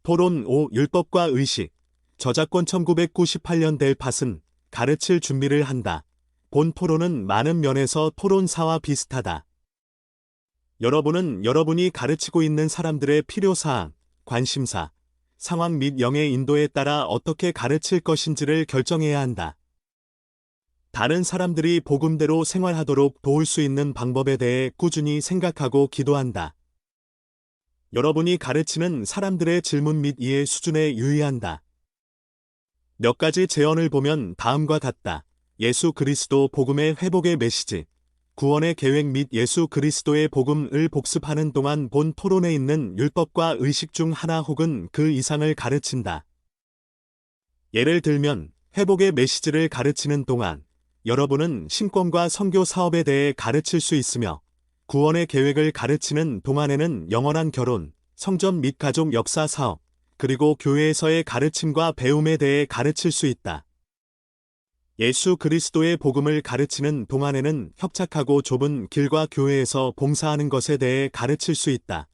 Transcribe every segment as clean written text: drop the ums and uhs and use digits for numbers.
토론 5. 율법과 의식. 저작권 1998년 델 팟은 가르칠 준비를 한다. 본 토론은 많은 면에서 토론사와 비슷하다. 여러분은 여러분이 가르치고 있는 사람들의 필요사항, 관심사, 상황 및 영의 인도에 따라 어떻게 가르칠 것인지를 결정해야 한다. 다른 사람들이 복음대로 생활하도록 도울 수 있는 방법에 대해 꾸준히 생각하고 기도한다. 여러분이 가르치는 사람들의 질문 및 이해 수준에 유의한다. 몇 가지 제언을 보면 다음과 같다. 예수 그리스도 복음의 회복의 메시지, 구원의 계획 및 예수 그리스도의 복음을 복습하는 동안 본 토론에 있는 율법과 의식 중 하나 혹은 그 이상을 가르친다. 예를 들면 회복의 메시지를 가르치는 동안 여러분은 신권과 선교 사업에 대해 가르칠 수 있으며 구원의 계획을 가르치는 동안에는 영원한 결혼, 성전 및 가족 역사 사업, 그리고 교회에서의 가르침과 배움에 대해 가르칠 수 있다. 예수 그리스도의 복음을 가르치는 동안에는 협착하고 좁은 길과 교회에서 봉사하는 것에 대해 가르칠 수 있다.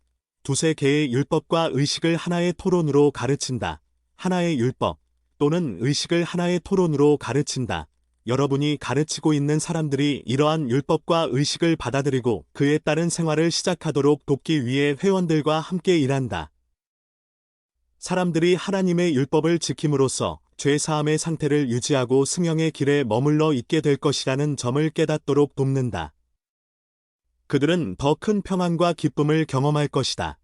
두세 개의 율법과 의식을 하나의 토론으로 가르친다. 하나의 율법 또는 의식을 하나의 토론으로 가르친다. 여러분이 가르치고 있는 사람들이 이러한 율법과 의식을 받아들이고 그에 따른 생활을 시작하도록 돕기 위해 회원들과 함께 일한다. 사람들이 하나님의 율법을 지킴으로써 죄사함의 상태를 유지하고 승형의 길에 머물러 있게 될 것이라는 점을 깨닫도록 돕는다. 그들은 더 큰 평안과 기쁨을 경험할 것이다.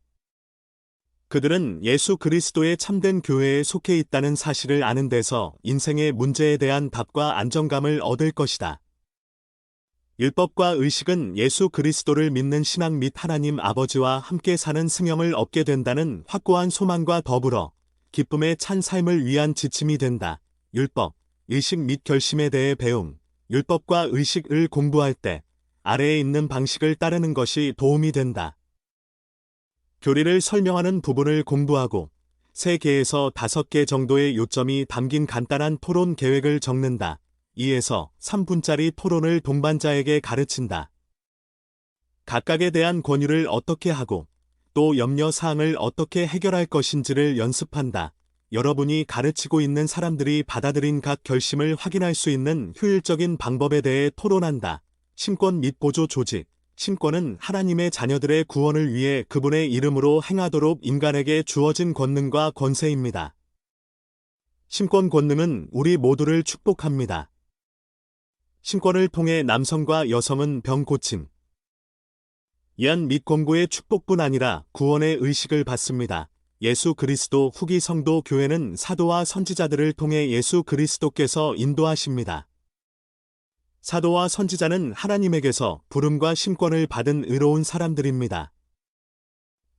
그들은 예수 그리스도의 참된 교회에 속해 있다는 사실을 아는 데서 인생의 문제에 대한 답과 안정감을 얻을 것이다. 율법과 의식은 예수 그리스도를 믿는 신앙 및 하나님 아버지와 함께 사는 승형을 얻게 된다는 확고한 소망과 더불어 기쁨의 찬 삶을 위한 지침이 된다. 율법, 의식 및 결심에 대해 배움. 율법과 의식을 공부할 때 아래에 있는 방식을 따르는 것이 도움이 된다. 교리를 설명하는 부분을 공부하고 3개에서 5개 정도의 요점이 담긴 간단한 토론 계획을 적는다. 2에서 3분짜리 토론을 동반자에게 가르친다. 각각에 대한 권유를 어떻게 하고 또 염려 사항을 어떻게 해결할 것인지를 연습한다. 여러분이 가르치고 있는 사람들이 받아들인 각 결심을 확인할 수 있는 효율적인 방법에 대해 토론한다. 신권 및 보조 조직. 신권은 하나님의 자녀들의 구원을 위해 그분의 이름으로 행하도록 인간에게 주어진 권능과 권세입니다. 신권 권능은 우리 모두를 축복합니다. 신권을 통해 남성과 여성은 병 고침, 예언 및 권고의 축복뿐 아니라 구원의 의식을 받습니다. 예수 그리스도 후기 성도 교회는 사도와 선지자들을 통해 예수 그리스도께서 인도하십니다. 사도와 선지자는 하나님에게서 부름과 신권을 받은 의로운 사람들입니다.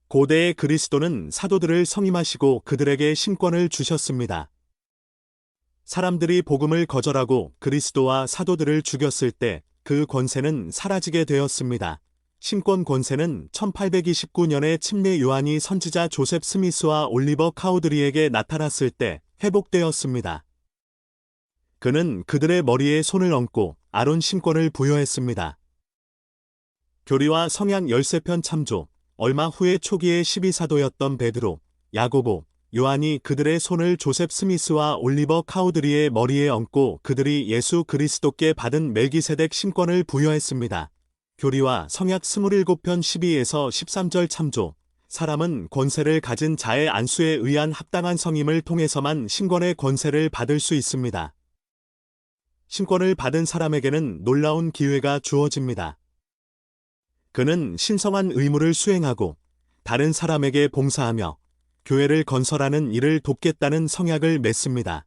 고대의 그리스도는 사도들을 성임하시고 그들에게 신권을 주셨습니다. 사람들이 복음을 거절하고 그리스도와 사도들을 죽였을 때 그 권세는 사라지게 되었습니다. 신권 권세는 1829년에 침례 요한이 선지자 조셉 스미스와 올리버 카우드리에게 나타났을 때 회복되었습니다. 그는 그들의 머리에 손을 얹고 아론 신권을 부여했습니다. 교리와 성약 13편 참조. 얼마 후에 초기의 12사도였던 베드로, 야고보, 요한이 그들의 손을 조셉 스미스와 올리버 카우드리의 머리에 얹고 그들이 예수 그리스도께 받은 멜기세덱 신권을 부여했습니다. 교리와 성약 27편 12에서 13절 참조. 사람은 권세를 가진 자의 안수에 의한 합당한 성임을 통해서만 신권의 권세를 받을 수 있습니다. 신권을 받은 사람에게는 놀라운 기회가 주어집니다. 그는 신성한 의무를 수행하고 다른 사람에게 봉사하며 교회를 건설하는 일을 돕겠다는 성약을 맺습니다.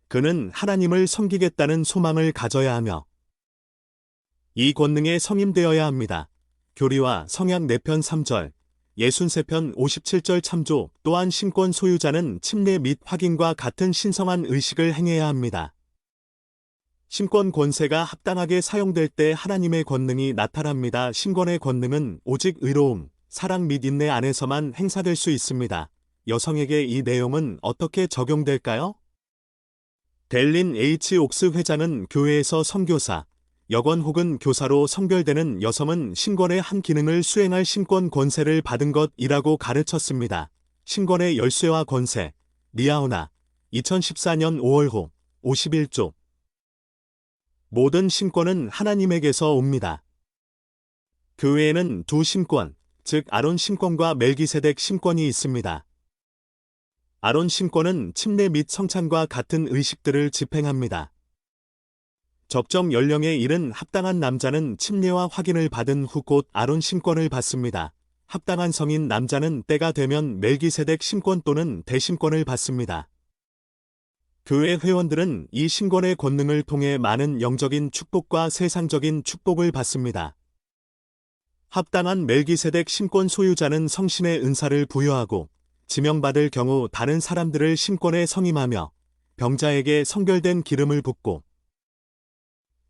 그는 하나님을 섬기겠다는 소망을 가져야 하며 이 권능에 성임되어야 합니다. 교리와 성약 4편 3절, 63편 57절 참조. 또한 신권 소유자는 침례 및 확인과 같은 신성한 의식을 행해야 합니다. 신권 권세가 합당하게 사용될 때 하나님의 권능이 나타납니다. 신권의 권능은 오직 의로움, 사랑 및 인내 안에서만 행사될 수 있습니다. 여성에게 이 내용은 어떻게 적용될까요? 델린 H. 옥스 회장은 교회에서 선교사, 여건 혹은 교사로 선별되는 여성은 신권의 한 기능을 수행할 신권 권세를 받은 것이라고 가르쳤습니다. 신권의 열쇠와 권세, 리아오나, 2014년 5월호, 51조. 모든 신권은 하나님에게서 옵니다. 교회에는 두 신권, 즉 아론 신권과 멜기세덱 신권이 있습니다. 아론 신권은 침례 및 성찬과 같은 의식들을 집행합니다. 적정 연령에 이른 합당한 남자는 침례와 확인을 받은 후 곧 아론 신권을 받습니다. 합당한 성인 남자는 때가 되면 멜기세덱 신권 또는 대신권을 받습니다. 교회 회원들은 이 신권의 권능을 통해 많은 영적인 축복과 세상적인 축복을 받습니다. 합당한 멜기세덱 신권 소유자는 성신의 은사를 부여하고 지명받을 경우 다른 사람들을 신권에 성임하며 병자에게 성결된 기름을 붓고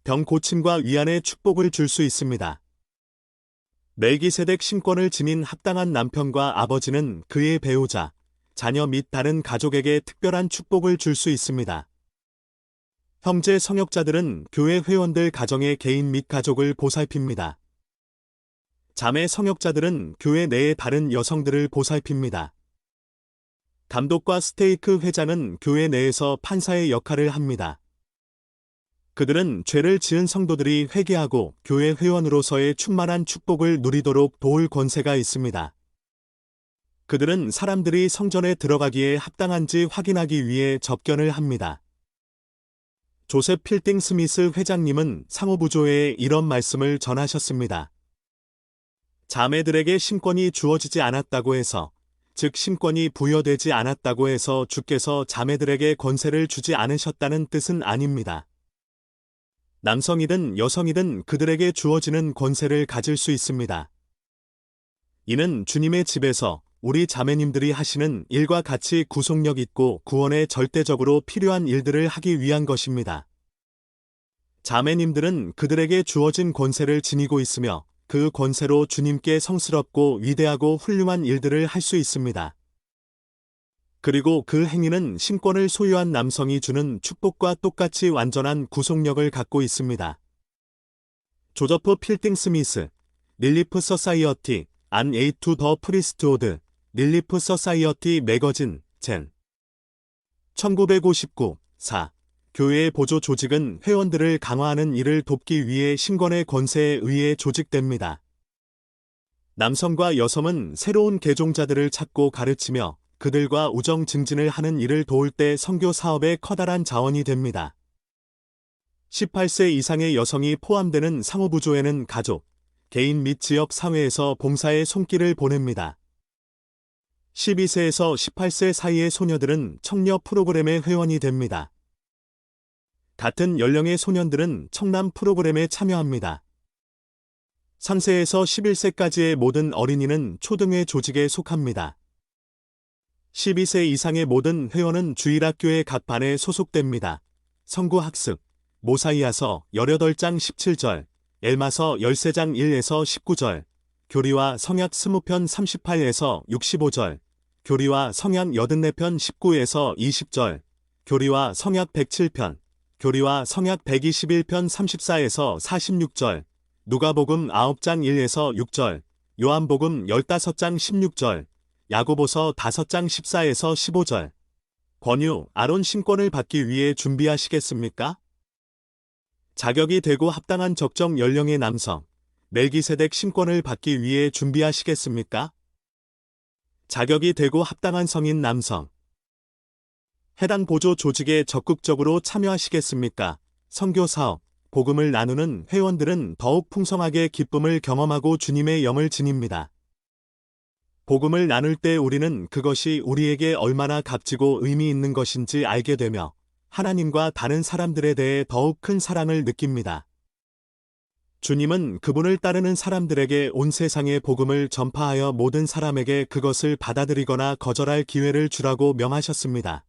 병 고침과 위안의 축복을 줄 수 있습니다. 멜기세덱 신권을 지닌 합당한 남편과 아버지는 그의 배우자, 자녀 및 다른 가족에게 특별한 축복을 줄 수 있습니다. 형제 성역자들은 교회 회원들 가정의 개인 및 가족을 보살핍니다. 자매 성역자들은 교회 내의 다른 여성들을 보살핍니다. 감독과 스테이크 회장은 교회 내에서 판사의 역할을 합니다. 그들은 죄를 지은 성도들이 회개하고 교회 회원으로서의 충만한 축복을 누리도록 도울 권세가 있습니다. 그들은 사람들이 성전에 들어가기에 합당한지 확인하기 위해 접견을 합니다. 조셉 필딩 스미스 회장님은 상호부조회에 이런 말씀을 전하셨습니다. 자매들에게 신권이 주어지지 않았다고 해서, 즉 신권이 부여되지 않았다고 해서 주께서 자매들에게 권세를 주지 않으셨다는 뜻은 아닙니다. 남성이든 여성이든 그들에게 주어지는 권세를 가질 수 있습니다. 이는 주님의 집에서 우리 자매님들이 하시는 일과 같이 구속력 있고 구원에 절대적으로 필요한 일들을 하기 위한 것입니다. 자매님들은 그들에게 주어진 권세를 지니고 있으며 그 권세로 주님께 성스럽고 위대하고 훌륭한 일들을 할 수 있습니다. 그리고 그 행위는 신권을 소유한 남성이 주는 축복과 똑같이 완전한 구속력을 갖고 있습니다. 조저프 필딩 스미스, 릴리프 서사이어티, 안 에이 투 더 프리스트호드, 릴리프 서사이어티 매거진, 젠. 1959, 4. 교회의 보조 조직은 회원들을 강화하는 일을 돕기 위해 신권의 권세에 의해 조직됩니다. 남성과 여성은 새로운 개종자들을 찾고 가르치며 그들과 우정 증진을 하는 일을 도울 때 선교 사업의 커다란 자원이 됩니다. 18세 이상의 여성이 포함되는 상호부조회는 가족, 개인 및 지역 사회에서 봉사의 손길을 보냅니다. 12세에서 18세 사이의 소녀들은 청녀 프로그램의 회원이 됩니다. 같은 연령의 소년들은 청남 프로그램에 참여합니다. 3세에서 11세까지의 모든 어린이는 초등회 조직에 속합니다. 12세 이상의 모든 회원은 주일학교의 각 반에 소속됩니다. 성구학습, 모사이아서 18장 17절, 엘마서 13장 1에서 19절, 교리와 성약 20편 38에서 65절, 교리와 성약 84편 19에서 20절, 교리와 성약 107편, 교리와 성약 121편 34에서 46절, 누가복음 9장 1에서 6절, 요한복음 15장 16절, 야고보서 5장 14에서 15절. 권유, 아론 신권을 받기 위해 준비하시겠습니까? 자격이 되고 합당한 적정 연령의 남성, 멜기세덱 신권을 받기 위해 준비하시겠습니까? 자격이 되고 합당한 성인 남성. 해당 보조 조직에 적극적으로 참여하시겠습니까? 선교 사업, 복음을 나누는 회원들은 더욱 풍성하게 기쁨을 경험하고 주님의 영을 지닙니다. 복음을 나눌 때 우리는 그것이 우리에게 얼마나 값지고 의미 있는 것인지 알게 되며 하나님과 다른 사람들에 대해 더욱 큰 사랑을 느낍니다. 주님은 그분을 따르는 사람들에게 온 세상의 복음을 전파하여 모든 사람에게 그것을 받아들이거나 거절할 기회를 주라고 명하셨습니다.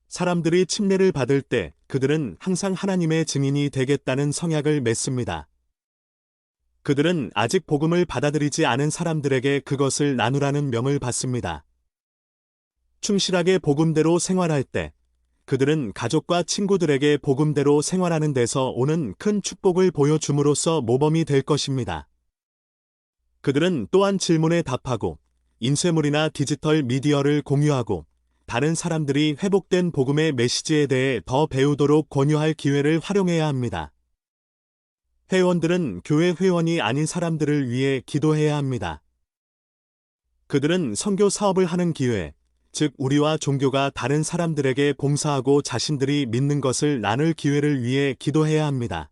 사람들이 침례를 받을 때 그들은 항상 하나님의 증인이 되겠다는 성약을 맺습니다. 그들은 아직 복음을 받아들이지 않은 사람들에게 그것을 나누라는 명을 받습니다. 충실하게 복음대로 생활할 때 그들은 가족과 친구들에게 복음대로 생활하는 데서 오는 큰 축복을 보여줌으로써 모범이 될 것입니다. 그들은 또한 질문에 답하고 인쇄물이나 디지털 미디어를 공유하고 다른 사람들이 회복된 복음의 메시지에 대해 더 배우도록 권유할 기회를 활용해야 합니다. 회원들은 교회 회원이 아닌 사람들을 위해 기도해야 합니다. 그들은 선교 사업을 하는 기회, 즉 우리와 종교가 다른 사람들에게 봉사하고 자신들이 믿는 것을 나눌 기회를 위해 기도해야 합니다.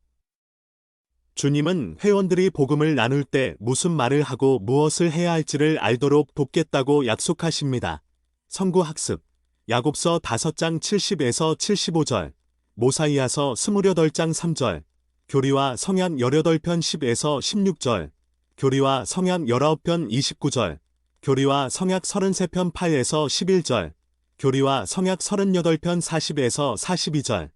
주님은 회원들이 복음을 나눌 때 무슨 말을 하고 무엇을 해야 할지를 알도록 돕겠다고 약속하십니다. 선구학습 야곱서 5장 70에서 75절, 모사이아서 28장 3절, 교리와 성약 18편 10에서 16절, 교리와 성약 19편 29절, 교리와 성약 33편 8에서 11절, 교리와 성약 38편 40에서 42절,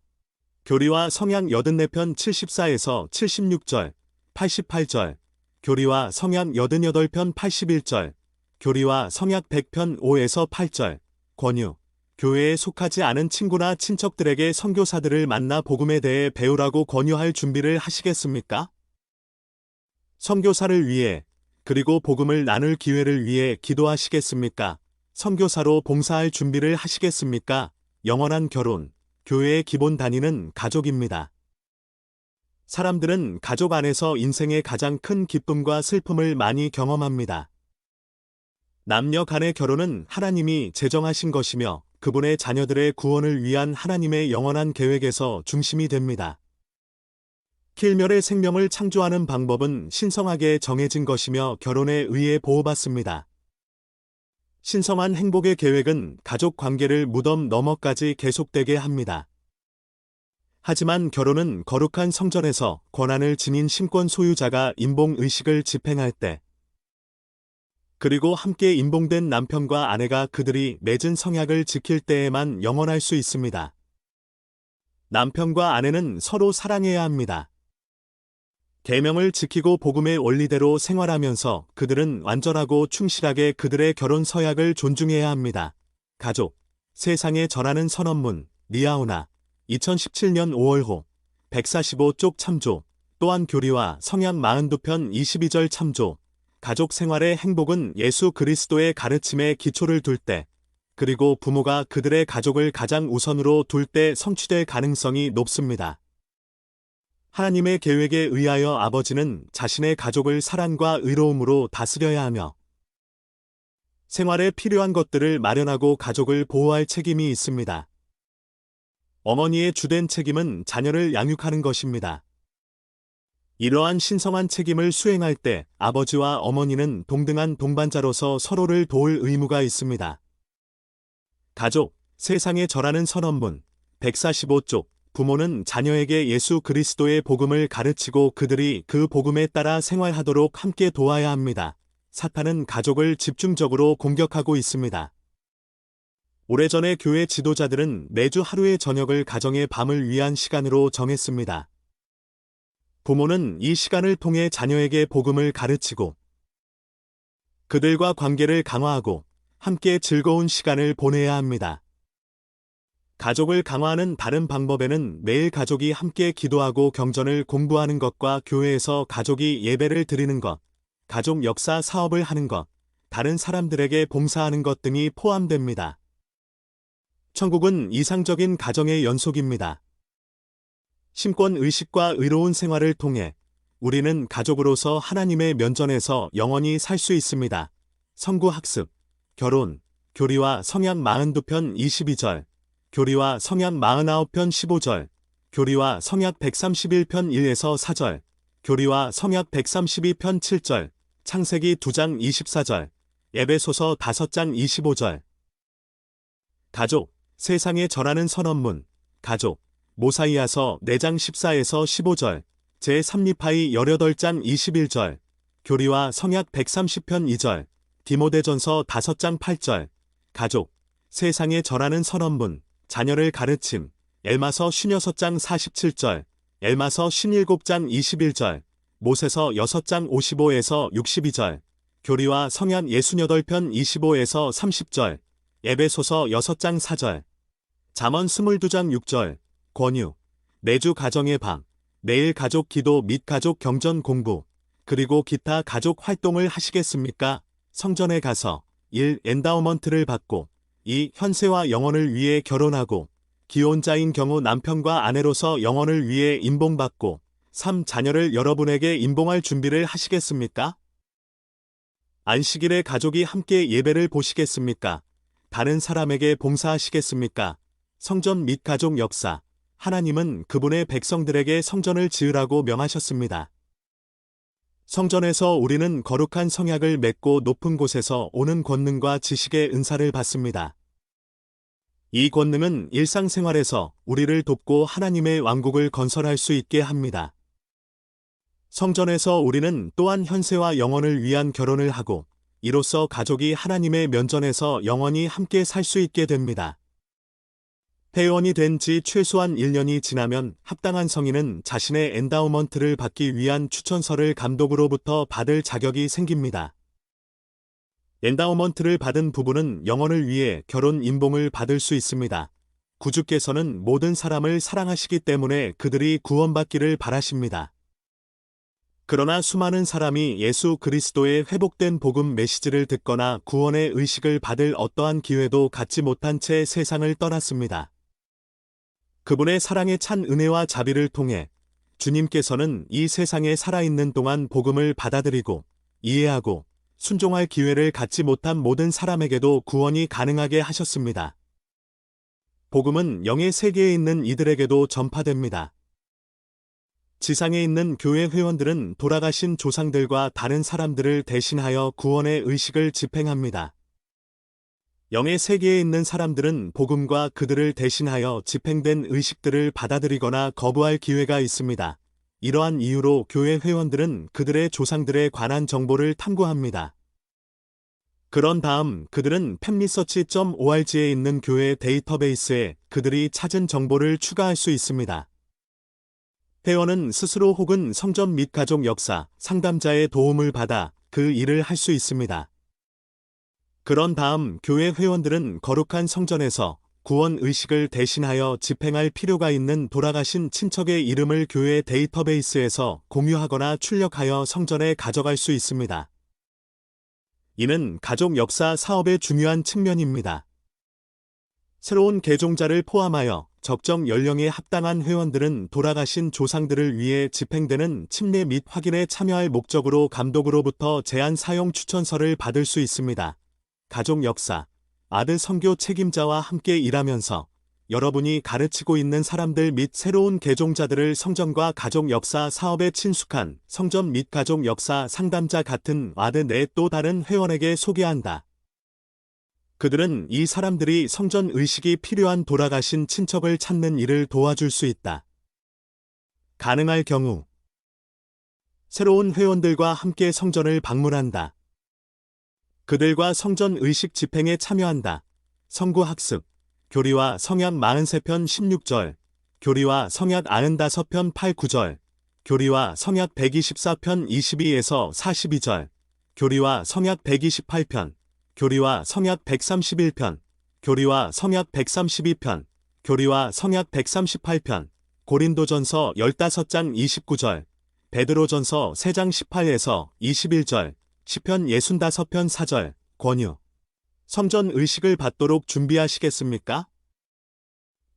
교리와 성약 84편 74에서 76절, 88절, 교리와 성약 88편 81절, 교리와 성약 100편 5에서 8절, 권유. 교회에 속하지 않은 친구나 친척들에게 선교사들을 만나 복음에 대해 배우라고 권유할 준비를 하시겠습니까? 선교사를 위해 그리고 복음을 나눌 기회를 위해 기도하시겠습니까? 선교사로 봉사할 준비를 하시겠습니까? 영원한 결혼, 교회의 기본 단위는 가족입니다. 사람들은 가족 안에서 인생의 가장 큰 기쁨과 슬픔을 많이 경험합니다. 남녀 간의 결혼은 하나님이 제정하신 것이며 그분의 자녀들의 구원을 위한 하나님의 영원한 계획에서 중심이 됩니다. 필멸의 생명을 창조하는 방법은 신성하게 정해진 것이며 결혼에 의해 보호받습니다. 신성한 행복의 계획은 가족 관계를 무덤 너머까지 계속되게 합니다. 하지만 결혼은 거룩한 성전에서 권한을 지닌 신권 소유자가 인봉의식을 집행할 때, 그리고 함께 인봉된 남편과 아내가 그들이 맺은 성약을 지킬 때에만 영원할 수 있습니다. 남편과 아내는 서로 사랑해야 합니다. 계명을 지키고 복음의 원리대로 생활하면서 그들은 완전하고 충실하게 그들의 결혼 서약을 존중해야 합니다. 가족, 세상에 전하는 선언문, 리아오나, 2017년 5월호, 145쪽 참조, 또한 교리와 성약 42편 22절 참조, 가족 생활의 행복은 예수 그리스도의 가르침에 기초를 둘 때, 그리고 부모가 그들의 가족을 가장 우선으로 둘 때 성취될 가능성이 높습니다. 하나님의 계획에 의하여 아버지는 자신의 가족을 사랑과 의로움으로 다스려야 하며, 생활에 필요한 것들을 마련하고 가족을 보호할 책임이 있습니다. 어머니의 주된 책임은 자녀를 양육하는 것입니다. 이러한 신성한 책임을 수행할 때 아버지와 어머니는 동등한 동반자로서 서로를 도울 의무가 있습니다. 가족, 세상에 절하는 선언문, 145쪽, 부모는 자녀에게 예수 그리스도의 복음을 가르치고 그들이 그 복음에 따라 생활하도록 함께 도와야 합니다. 사탄은 가족을 집중적으로 공격하고 있습니다. 오래전에 교회 지도자들은 매주 하루의 저녁을 가정의 밤을 위한 시간으로 정했습니다. 부모는 이 시간을 통해 자녀에게 복음을 가르치고 그들과 관계를 강화하고 함께 즐거운 시간을 보내야 합니다. 가족을 강화하는 다른 방법에는 매일 가족이 함께 기도하고 경전을 공부하는 것과 교회에서 가족이 예배를 드리는 것, 가족 역사 사업을 하는 것, 다른 사람들에게 봉사하는 것 등이 포함됩니다. 천국은 이상적인 가정의 연속입니다. 신권 의식과 의로운 생활을 통해 우리는 가족으로서 하나님의 면전에서 영원히 살 수 있습니다. 선구학습, 결혼, 교리와 성약 42편 22절, 교리와 성약 49편 15절, 교리와 성약 131편 1에서 4절, 교리와 성약 132편 7절, 창세기 2장 24절, 에베소서 5장 25절. 가족, 세상에 절하는 선언문, 가족, 모사이아서 4장 14에서 15절, 제3리파이 18장 21절, 교리와 성약 130편 2절, 디모데전서 5장 8절, 가족, 세상에 절하는 선언문, 자녀를 가르침, 엘마서 56장 47절, 엘마서 17장 21절, 모세서 6장 55에서 62절, 교리와 성약 68편 25에서 30절, 에베소서 6장 4절, 잠언 22장 6절, 권유, 매주 가정의 밤, 매일 가족 기도 및 가족 경전 공부, 그리고 기타 가족 활동을 하시겠습니까? 성전에 가서 1. 엔다우먼트를 받고 2. 현세와 영혼을 위해 결혼하고 기혼자인 경우 남편과 아내로서 영혼을 위해 임봉받고 3. 자녀를 여러분에게 임봉할 준비를 하시겠습니까? 안식일에 가족이 함께 예배를 보시겠습니까? 다른 사람에게 봉사하시겠습니까? 성전 및 가족 역사. 하나님은 그분의 백성들에게 성전을 지으라고 명하셨습니다. 성전에서 우리는 거룩한 성약을 맺고 높은 곳에서 오는 권능과 지식의 은사를 받습니다. 이 권능은 일상생활에서 우리를 돕고 하나님의 왕국을 건설할 수 있게 합니다. 성전에서 우리는 또한 현세와 영혼을 위한 결혼을 하고 이로써 가족이 하나님의 면전에서 영원히 함께 살 수 있게 됩니다. 회원이 된 지 최소한 1년이 지나면 합당한 성인은 자신의 엔다우먼트를 받기 위한 추천서를 감독으로부터 받을 자격이 생깁니다. 엔다우먼트를 받은 부부는 영혼을 위해 결혼 임봉을 받을 수 있습니다. 구주께서는 모든 사람을 사랑하시기 때문에 그들이 구원받기를 바라십니다. 그러나 수많은 사람이 예수 그리스도의 회복된 복음 메시지를 듣거나 구원의 의식을 받을 어떠한 기회도 갖지 못한 채 세상을 떠났습니다. 그분의 사랑에 찬 은혜와 자비를 통해 주님께서는 이 세상에 살아있는 동안 복음을 받아들이고 이해하고 순종할 기회를 갖지 못한 모든 사람에게도 구원이 가능하게 하셨습니다. 복음은 영의 세계에 있는 이들에게도 전파됩니다. 지상에 있는 교회 회원들은 돌아가신 조상들과 다른 사람들을 대신하여 구원의 의식을 집행합니다. 영의 세계에 있는 사람들은 복음과 그들을 대신하여 집행된 의식들을 받아들이거나 거부할 기회가 있습니다. 이러한 이유로 교회 회원들은 그들의 조상들에 관한 정보를 탐구합니다. 그런 다음 그들은 팻리서치.org에 있는 교회 데이터베이스에 그들이 찾은 정보를 추가할 수 있습니다. 회원은 스스로 혹은 성전 및 가족 역사, 상담자의 도움을 받아 그 일을 할 수 있습니다. 그런 다음 교회 회원들은 거룩한 성전에서 구원 의식을 대신하여 집행할 필요가 있는 돌아가신 친척의 이름을 교회 데이터베이스에서 공유하거나 출력하여 성전에 가져갈 수 있습니다. 이는 가족 역사 사업의 중요한 측면입니다. 새로운 개종자를 포함하여 적정 연령에 합당한 회원들은 돌아가신 조상들을 위해 집행되는 침례 및 확인에 참여할 목적으로 감독으로부터 제한 사용 추천서를 받을 수 있습니다. 가족 역사, 아드 선교 책임자와 함께 일하면서 여러분이 가르치고 있는 사람들 및 새로운 개종자들을 성전과 가족 역사 사업에 친숙한 성전 및 가족 역사 상담자 같은 아드 내 또 다른 회원에게 소개한다. 그들은 이 사람들이 성전 의식이 필요한 돌아가신 친척을 찾는 일을 도와줄 수 있다. 가능할 경우 새로운 회원들과 함께 성전을 방문한다. 그들과 성전 의식 집행에 참여한다. 성구 학습, 교리와 성약 43편 16절, 교리와 성약 95편 8, 9절, 교리와 성약 124편 22에서 42절, 교리와 성약 128편, 교리와 성약 131편, 교리와 성약 132편, 교리와 성약 138편, 고린도전서 15장 29절, 베드로전서 3장 18에서 21절, 시편 65편 4절, 권유. 성전 의식을 받도록 준비하시겠습니까?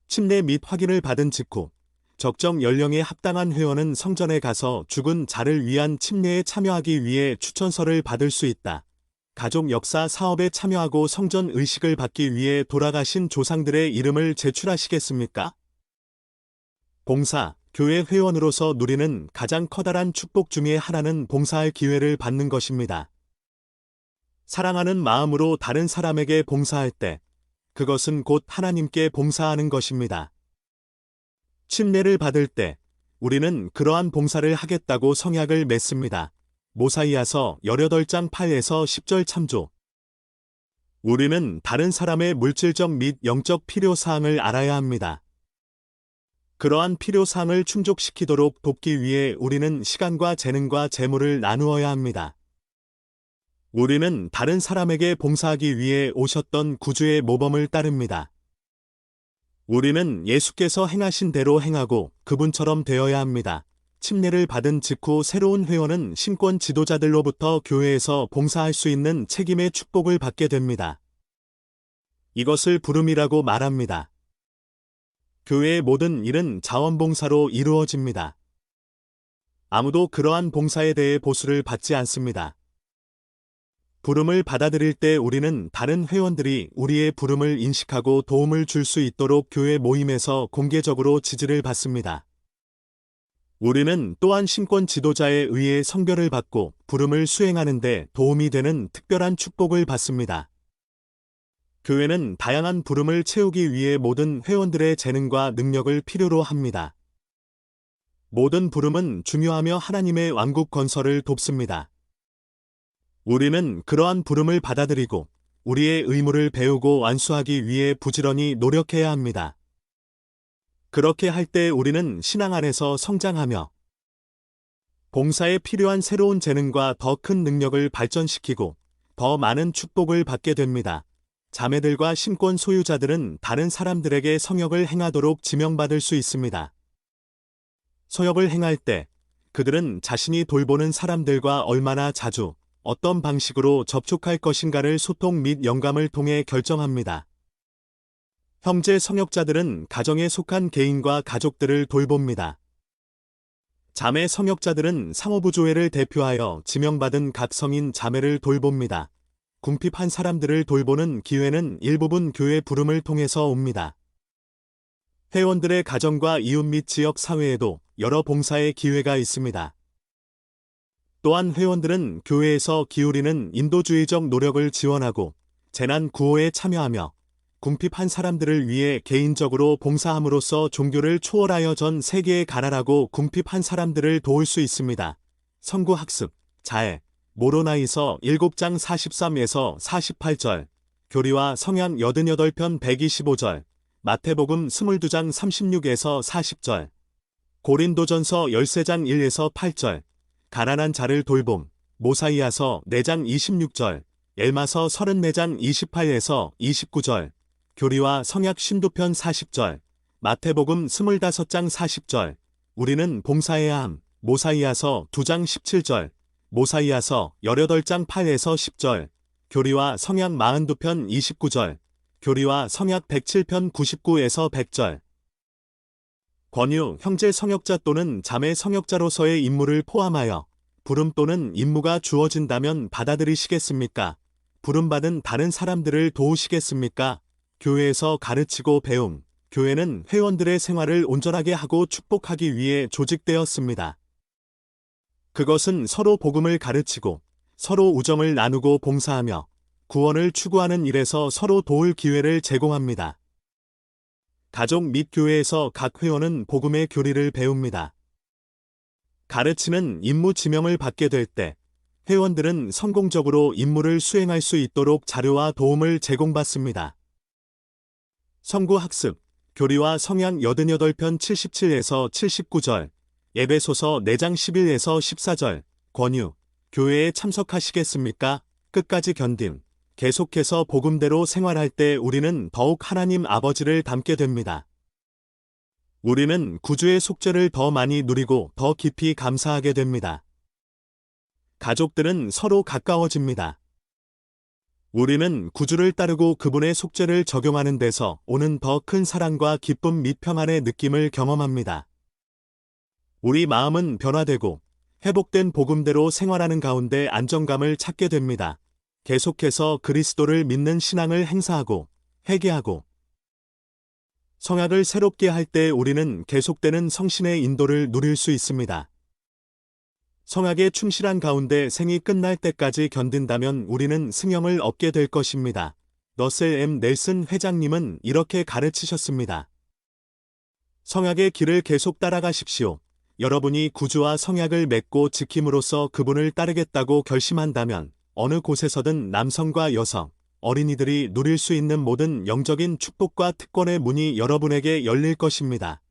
침례 및 확인을 받은 직후 적정 연령에 합당한 회원은 성전에 가서 죽은 자를 위한 침례에 참여하기 위해 추천서를 받을 수 있다. 가족 역사 사업에 참여하고 성전 의식을 받기 위해 돌아가신 조상들의 이름을 제출하시겠습니까? 봉사, 교회 회원으로서 누리는 가장 커다란 축복 중의 하나는 봉사할 기회를 받는 것입니다. 사랑하는 마음으로 다른 사람에게 봉사할 때 그것은 곧 하나님께 봉사하는 것입니다. 침례를 받을 때 우리는 그러한 봉사를 하겠다고 성약을 맺습니다. 모사이아서 18장 8에서 10절 참조. 우리는 다른 사람의 물질적 및 영적 필요사항을 알아야 합니다. 그러한 필요사항을 충족시키도록 돕기 위해 우리는 시간과 재능과 재물을 나누어야 합니다. 우리는 다른 사람에게 봉사하기 위해 오셨던 구주의 모범을 따릅니다. 우리는 예수께서 행하신 대로 행하고 그분처럼 되어야 합니다. 침례를 받은 직후 새로운 회원은 신권 지도자들로부터 교회에서 봉사할 수 있는 책임의 축복을 받게 됩니다. 이것을 부름이라고 말합니다. 교회의 모든 일은 자원봉사로 이루어집니다. 아무도 그러한 봉사에 대해 보수를 받지 않습니다. 부름을 받아들일 때 우리는 다른 회원들이 우리의 부름을 인식하고 도움을 줄 수 있도록 교회 모임에서 공개적으로 지지를 받습니다. 우리는 또한 신권 지도자에 의해 성별을 받고 부름을 수행하는 데 도움이 되는 특별한 축복을 받습니다. 교회는 다양한 부름을 채우기 위해 모든 회원들의 재능과 능력을 필요로 합니다. 모든 부름은 중요하며 하나님의 왕국 건설을 돕습니다. 우리는 그러한 부름을 받아들이고 우리의 의무를 배우고 완수하기 위해 부지런히 노력해야 합니다. 그렇게 할 때 우리는 신앙 안에서 성장하며 봉사에 필요한 새로운 재능과 더 큰 능력을 발전시키고 더 많은 축복을 받게 됩니다. 자매들과 신권 소유자들은 다른 사람들에게 성역을 행하도록 지명받을 수 있습니다. 서역을 행할 때 그들은 자신이 돌보는 사람들과 얼마나 자주 어떤 방식으로 접촉할 것인가를 소통 및 영감을 통해 결정합니다. 형제 성역자들은 가정에 속한 개인과 가족들을 돌봅니다. 자매 성역자들은 상호부조회를 대표하여 지명받은 각 성인 자매를 돌봅니다. 궁핍한 사람들을 돌보는 기회는 일부분 교회 부름을 통해서 옵니다. 회원들의 가정과 이웃 및 지역 사회에도 여러 봉사의 기회가 있습니다. 또한 회원들은 교회에서 기울이는 인도주의적 노력을 지원하고 재난 구호에 참여하며 궁핍한 사람들을 위해 개인적으로 봉사함으로써 종교를 초월하여 전 세계에 가난하고 궁핍한 사람들을 도울 수 있습니다. 성구학습, 자해, 모로나이서 7장 43에서 48절, 교리와 성향 88편 125절, 마태복음 22장 36에서 40절, 고린도전서 13장 1에서 8절, 가난한 자를 돌봄, 모사이아서 4장 26절, 엘마서 34장 28에서 29절, 교리와 성약 신두편 40절, 마태복음 25장 40절, 우리는 봉사해야 함, 모사이아서 2장 17절, 모사이아서 18장 8에서 10절, 교리와 성약 42편 29절, 교리와 성약 107편 99에서 100절. 권유, 형제 성역자 또는 자매 성역자로서의 임무를 포함하여 부름 또는 임무가 주어진다면 받아들이시겠습니까? 부름받은 다른 사람들을 도우시겠습니까? 교회에서 가르치고 배움, 교회는 회원들의 생활을 온전하게 하고 축복하기 위해 조직되었습니다. 그것은 서로 복음을 가르치고 서로 우정을 나누고 봉사하며 구원을 추구하는 일에서 서로 도울 기회를 제공합니다. 가족 및 교회에서 각 회원은 복음의 교리를 배웁니다. 가르치는 임무 지명을 받게 될 때 회원들은 성공적으로 임무를 수행할 수 있도록 자료와 도움을 제공받습니다. 성구학습, 교리와 성향 88편 77에서 79절, 에베소서 4장 11에서 14절, 권유, 교회에 참석하시겠습니까? 끝까지 견딤, 계속해서 복음대로 생활할 때 우리는 더욱 하나님 아버지를 닮게 됩니다. 우리는 구주의 속죄를 더 많이 누리고 더 깊이 감사하게 됩니다. 가족들은 서로 가까워집니다. 우리는 구주를 따르고 그분의 속죄를 적용하는 데서 오는 더 큰 사랑과 기쁨 및 평안의 느낌을 경험합니다. 우리 마음은 변화되고 회복된 복음대로 생활하는 가운데 안정감을 찾게 됩니다. 계속해서 그리스도를 믿는 신앙을 행사하고 회개하고 성약을 새롭게 할 때 우리는 계속되는 성신의 인도를 누릴 수 있습니다. 성약에 충실한 가운데 생이 끝날 때까지 견딘다면 우리는 승형을 얻게 될 것입니다. 러셀 M. 넬슨 회장님은 이렇게 가르치셨습니다. 성약의 길을 계속 따라가십시오. 여러분이 구주와 성약을 맺고 지킴으로써 그분을 따르겠다고 결심한다면 어느 곳에서든 남성과 여성, 어린이들이 누릴 수 있는 모든 영적인 축복과 특권의 문이 여러분에게 열릴 것입니다.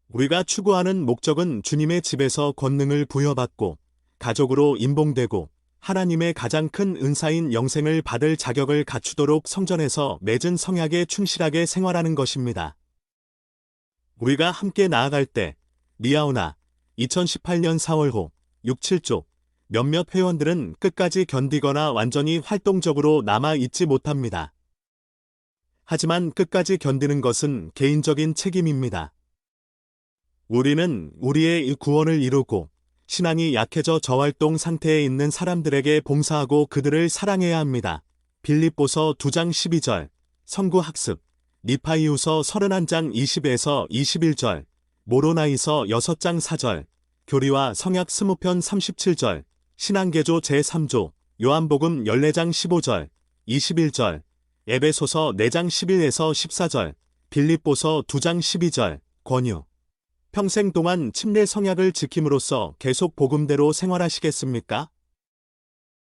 우리가 추구하는 목적은 주님의 집에서 권능을 부여받고 가족으로 임봉되고 하나님의 가장 큰 은사인 영생을 받을 자격을 갖추도록 성전에서 맺은 성약에 충실하게 생활하는 것입니다. 우리가 함께 나아갈 때 리아오나 2018년 4월 후 6, 7조 몇몇 회원들은 끝까지 견디거나 완전히 활동적으로 남아-있지 못합니다. 하지만 끝까지 견디는 것은 개인적인 책임입니다. 우리는 우리의 구원을 이루고 신앙이 약해져 저활동 상태에 있는 사람들에게 봉사하고 그들을 사랑해야 합니다. 빌립보서 2장 12절, 성구학습, 니파이후서 31장 20에서 21절, 모로나이서 6장 4절, 교리와 성약 20편 37절, 신앙개조 제3조, 요한복음 14장 15절, 21절, 에베소서 4장 11에서 14절, 빌립보서 2장 12절, 권유. 평생 동안 침례 성약을 지킴으로써 계속 복음대로 생활하시겠습니까?